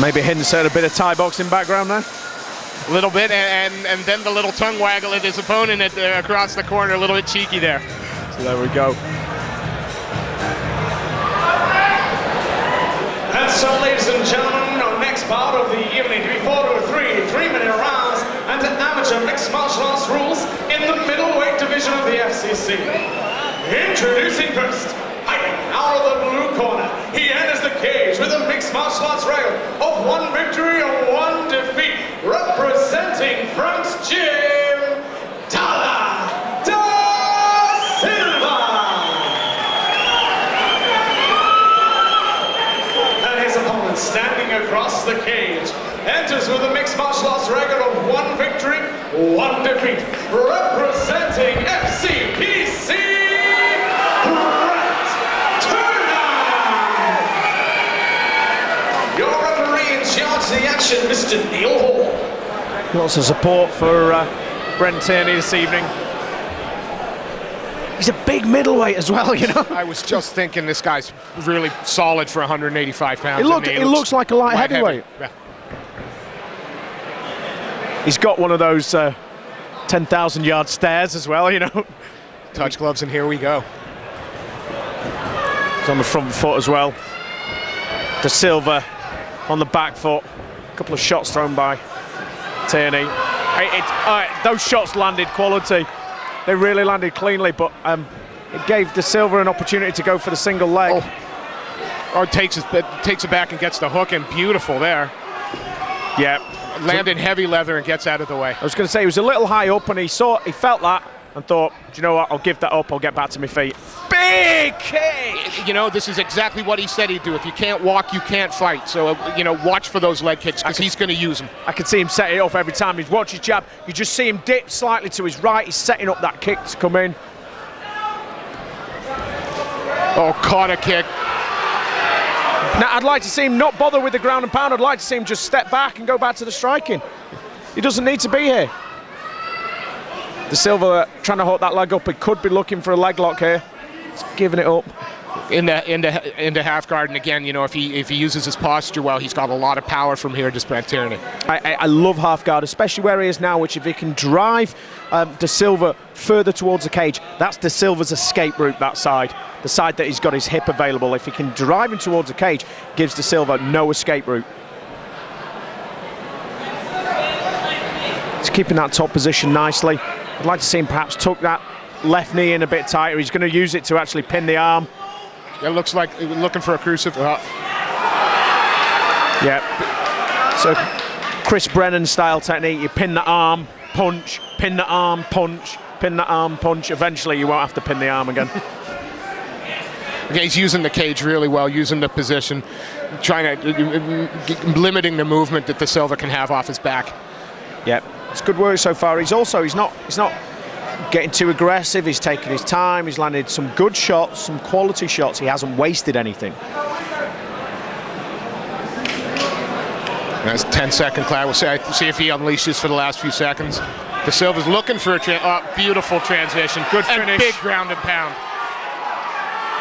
Maybe hints at a bit of Thai boxing background there. A little bit, and then the little tongue waggle at his opponent across the corner, a little bit cheeky there. So there we go. And so, ladies and gentlemen, our next bout of the evening to be fought over three-minute rounds and amateur mixed martial arts rules in the middleweight division of the FCC. Introducing first, fighting out of the blue corner, he enters the cage with a mixed martial arts record of 1 victory and 1 defeat, representing Frank's gym, Darlan Da Silva. And his opponent, standing across the cage, enters with a mixed martial arts record of 1 victory, 1 defeat, representing FCCtv. The action, Mr. Neil Hall. Lots of support for Brent Tierney this evening. He's a big middleweight as well, you know. I was just thinking this guy's really solid for 185 pounds. It looks like a light heavyweight. Yeah. He's got one of those 10,000 yard stairs as well, you know. Touch gloves, and here we go. He's on the front foot as well. Da Silva on the back foot. A couple of shots thrown by Tierney. Those shots landed quality. They really landed cleanly, but it gave Da Silva an opportunity to go for the single leg. Or takes it back and gets the hook in. Beautiful there. Yeah. Landed heavy leather and gets out of the way. I was going to say he was a little high up, and he felt that and thought, do you know what, I'll give that up, I'll get back to my feet. Big kick! You know, this is exactly what he said he'd do. If you can't walk, you can't fight. So, you know, watch for those leg kicks, because he's going to use them. I can see him set it off every time. He's watched his jab. You just see him dip slightly to his right. He's setting up that kick to come in. Oh, caught a kick. Now, I'd like to see him not bother with the ground and pound. I'd like to see him just step back and go back to the striking. He doesn't need to be here. Da Silva trying to hold that leg up. He could be looking for a leg lock here. He's giving it up. Into half guard, and again, you know, if he uses his posture well, he's got a lot of power from here to Brent Tierney. I love half guard, especially where he is now, which if he can drive Da Silva further towards the cage, that's Da Silva's escape route, that side. The side that he's got his hip available. If he can drive him towards the cage, gives Da Silva no escape route. He's keeping that top position nicely. I'd like to see him perhaps tuck that left knee in a bit tighter. He's going to use it to actually pin the arm. It looks like looking for a crucifix. Yeah. So Chris Brennan style technique. You pin the arm, punch, pin the arm, punch, pin the arm, punch. Eventually you won't have to pin the arm again. Okay, he's using the cage really well, using the position, trying to limiting the movement that Da Silva can have off his back. Yeah, it's good work so far. He's not getting too aggressive. He's taking his time. He's landed some good shots, some quality shots. He hasn't wasted anything. That's 10-second clap. We'll see if he unleashes for the last few seconds. Da Silva's looking for a beautiful transition. Good finish. And big ground and pound.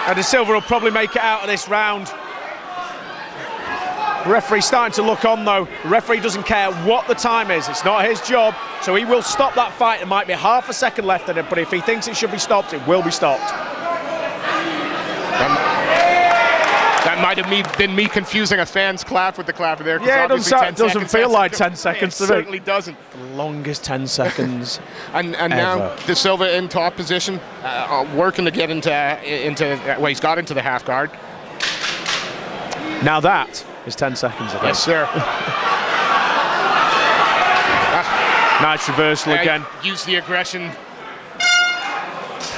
And Da Silva will probably make it out of this round. The referee's starting to look on though. The referee doesn't care what the time is. It's not his job. So he will stop that fight. There might be half a second left in it, but if he thinks it should be stopped, it will be stopped. That might have been me confusing a fan's clap with the clapper there. Yeah, it doesn't feel like 10 seconds to me. It certainly doesn't. The longest 10 seconds. and now Da Silva in top position, working to get well, he's got into the half guard. Now that is 10 seconds, I think. Yes, sir. Nice reversal again. Use the aggression.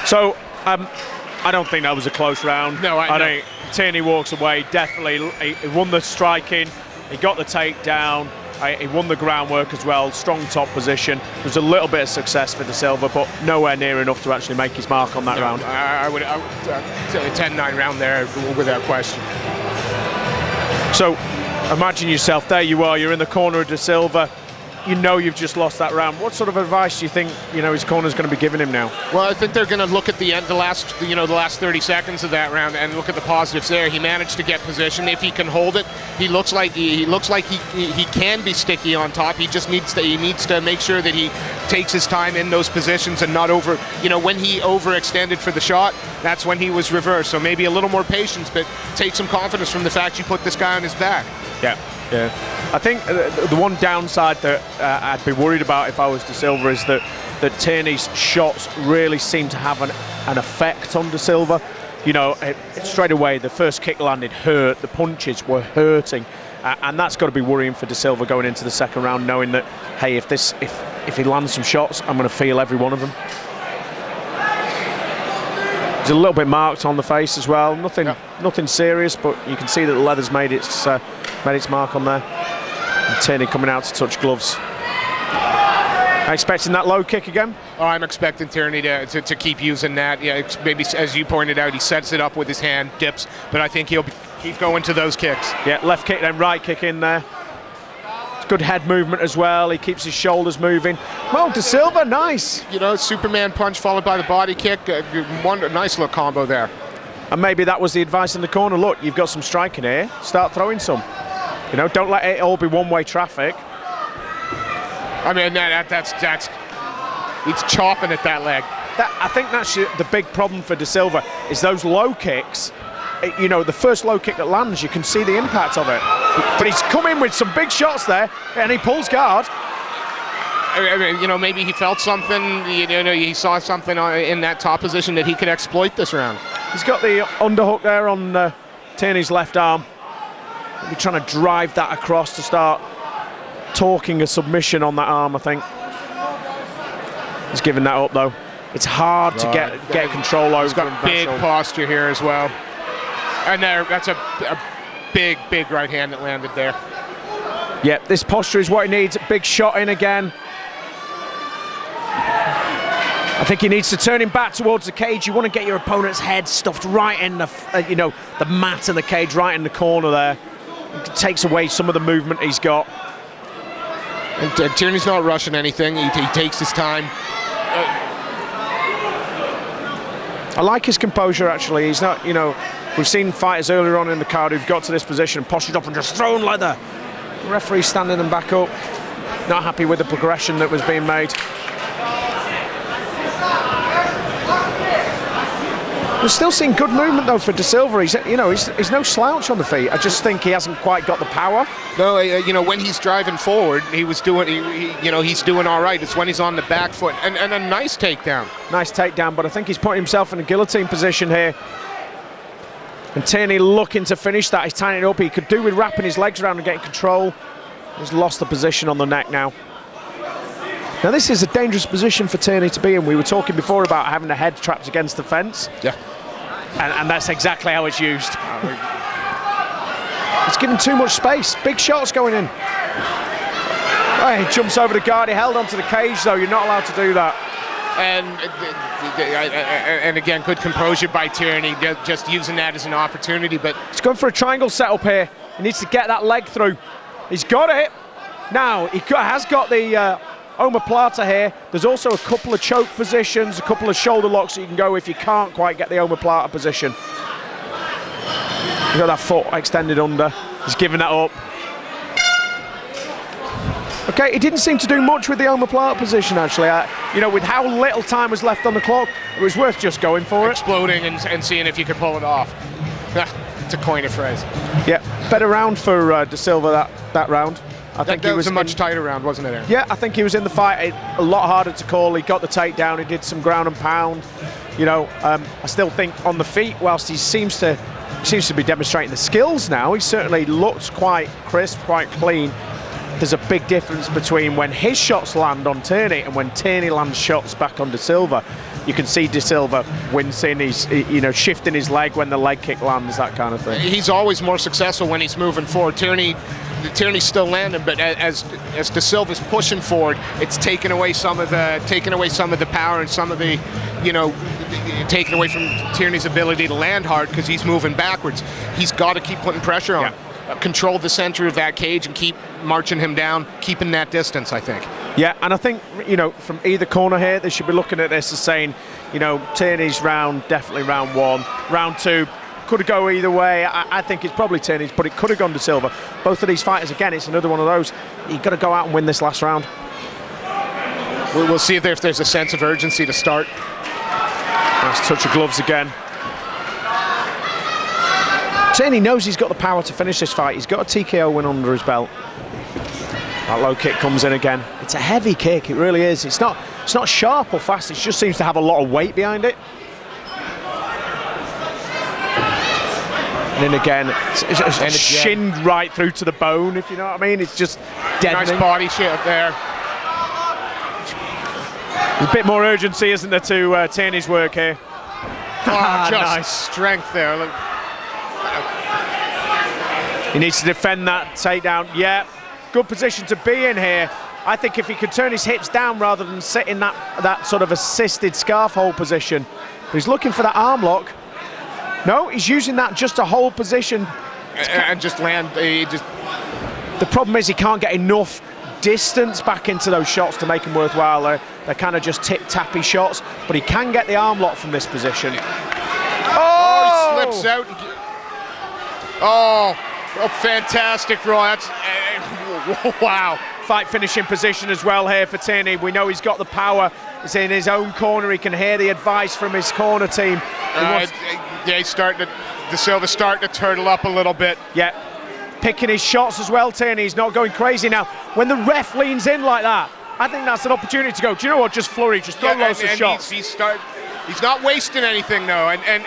So, I don't think that was a close round. No, I think Tierney walks away, definitely. He won the striking, he got the takedown, he won the groundwork as well, strong top position. There was a little bit of success for Da Silva, but nowhere near enough to actually make his mark on that round. I would 10-9 round there without question. So, imagine yourself, there you are, you're in the corner of Da Silva. you know you've just lost that round. What sort of advice do you think his corner's going to be giving him now? Well, I think they're going to look at the end, the last 30 seconds of that round, and look at the positives there. He managed to get position. If he can hold it, he looks like he can be sticky on top. He just needs to make sure that he takes his time in those positions and not over. When he overextended for the shot, that's when he was reversed. So maybe a little more patience, but take some confidence from the fact you put this guy on his back. Yeah. I think the one downside that I'd be worried about if I was Da Silva is that Tierney's shots really seem to have an effect on Da Silva. Straight away the first kick landed hurt, the punches were hurting, and that's got to be worrying for Da Silva going into the second round, knowing that, hey, if he lands some shots, I'm going to feel every one of them. He's a little bit marked on the face as well. Nothing serious, but you can see that the leather's made its mark on there. And Tierney coming out to touch gloves. Expecting that low kick again? Oh, I'm expecting Tierney to keep using that. Yeah, maybe as you pointed out, he sets it up with his hand, dips, but I think he'll keep going to those kicks. Yeah, left kick then right kick in there. Good head movement as well. He keeps his shoulders moving. Well, Da Silva, nice. Superman punch followed by the body kick. One nice little combo there. And maybe that was the advice in the corner. Look, you've got some striking here. Start throwing some. Don't let it all be one-way traffic. I mean, that's he's chopping at that leg. I think that's the big problem for Da Silva is those low kicks. The first low kick that lands, you can see the impact of it. But he's come in with some big shots there, and he pulls guard. Maybe he felt something. He saw something in that top position that he could exploit this round. He's got the underhook there on Tierney's left arm. He'll be trying to drive that across to start talking a submission on that arm, I think. He's giving that up though. It's hard to get control over. He's got big posture here as well. And that's a big right hand that landed there. Yeah, this posture is what he needs. Big shot in again. I think he needs to turn him back towards the cage. You want to get your opponent's head stuffed right in the mat of the cage, right in the corner there. It takes away some of the movement he's got. And Tierney's not rushing anything. He takes his time. I like his composure, actually. He's not, we've seen fighters earlier on in the card who've got to this position, postured up and just thrown leather. The referee's standing them back up. Not happy with the progression that was being made. We're still seeing good movement though for Da Silva. He's no slouch on the feet. I just think he hasn't quite got the power. No, when he's driving forward, he's doing all right. It's when he's on the back foot and a nice takedown. Nice takedown, but I think he's putting himself in a guillotine position here. And Tierney looking to finish that. He's tying it up. He could do with wrapping his legs around and getting control. He's lost the position on the neck now. Now this is a dangerous position for Tierney to be in. We were talking before about having the head trapped against the fence. Yeah. And that's exactly how it's used. It's given too much space. Big shots going in. Oh, he jumps over the guard. He held onto the cage though. You're not allowed to do that. And again, good composure by Tierney, just using that as an opportunity. But he's going for a triangle setup here. He needs to get that leg through. He's got it. Now he has got the omoplata here. There's also a couple of choke positions, a couple of shoulder locks that you can go if you can't quite get the omoplata position. He's got that foot extended under. He's giving that up. Okay, he didn't seem to do much with the omoplata position, actually. With how little time was left on the clock, it was worth just going for it. Exploding and seeing if you could pull it off. To coin a phrase. Yeah, better round for Da Silva that round. I think that was a much tighter round, wasn't it, Aaron? Yeah, I think he was in the fight a lot harder to call. He got the takedown. He did some ground and pound. I still think on the feet, whilst he seems to be demonstrating the skills now, he certainly looks quite crisp, quite clean. There's a big difference between when his shots land on Tierney and when Tierney lands shots back on Da Silva. You can see Da Silva wincing, he's shifting his leg when the leg kick lands, that kind of thing. He's always more successful when he's moving forward. Tierney's still landing, but as Da Silva's pushing forward, it's taking away some of the power and some of the, taking away from Tierney's ability to land hard because he's moving backwards. He's got to keep putting pressure on. Yeah. control the center of that cage and keep marching him down, keeping that distance, I think. Yeah, and I think, you know, from either corner here, they should be looking at this as saying, you know, Tierney's round, definitely round 1. Round 2, could go either way. I think it's probably Tierney's, but it could have gone to Silva. Both of these fighters, again, it's another one of those. You've got to go out and win this last round. We'll see if there's a sense of urgency to start. Nice touch of gloves again. Tierney knows he's got the power to finish this fight. He's got a TKO win under his belt. That low kick comes in again. It's a heavy kick, it really is. It's not sharp or fast, it just seems to have a lot of weight behind it. And then again, it's shinned right through to the bone, if you know what I mean. It's just deadening. Nice body shape there. There's a bit more urgency, isn't there, to Tierney's work here. Oh, just Nice. strength there. Look. He needs to defend that takedown. Yeah, good position to be in here. I think if he could turn his hips down rather than sit in that sort of assisted scarf hold position. But he's looking for that arm lock. No, he's using that just to hold position. And just land. The problem is he can't get enough distance back into those shots to make them worthwhile. They're kind of just tip-tappy shots, but he can get the arm lock from this position. Oh, he slips out. Oh, fantastic, Roy. That's, wow. Fight finishing position as well here for Tierney. We know he's got the power. He's in his own corner. He can hear the advice from his corner team. Yeah, he's starting to, Da Silva's starting to turtle up a little bit. Yeah, picking his shots as well, Tierney. He's not going crazy now. When the ref leans in like that, I think that's an opportunity to go, do you know what, just flurry, just throw loads of shots. He's not wasting anything, though, and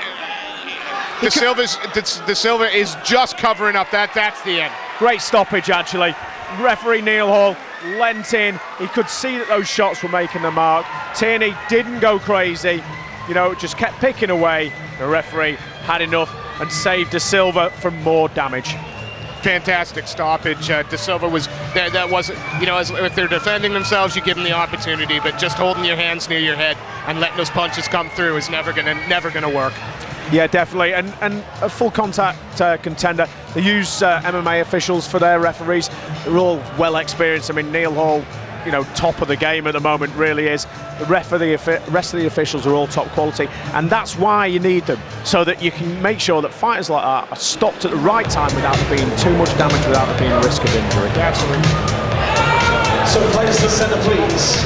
Da Silva is just covering up. That's the end. Great stoppage, actually. Referee Neil Hall leant in. He could see that those shots were making the mark. Tierney didn't go crazy, you know, just kept picking away. The referee had enough and saved Da Silva from more damage. Fantastic stoppage. Da Silva was there. That wasn't, you know, if they're defending themselves, you give them the opportunity, but just holding your hands near your head and letting those punches come through is never gonna work. Yeah, definitely, and a full contact contender. They use MMA officials for their referees. They're all well experienced. I mean, Neil Hall, you know, top of the game at the moment, really is. The rest of the officials are all top quality, and that's why you need them, so that you can make sure that fighters like that are stopped at the right time without there being too much damage, without there being a risk of injury. Absolutely. So fighters to center, please.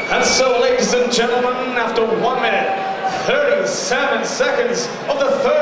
And so, ladies and gentlemen, after 1 minute, 37 seconds of the third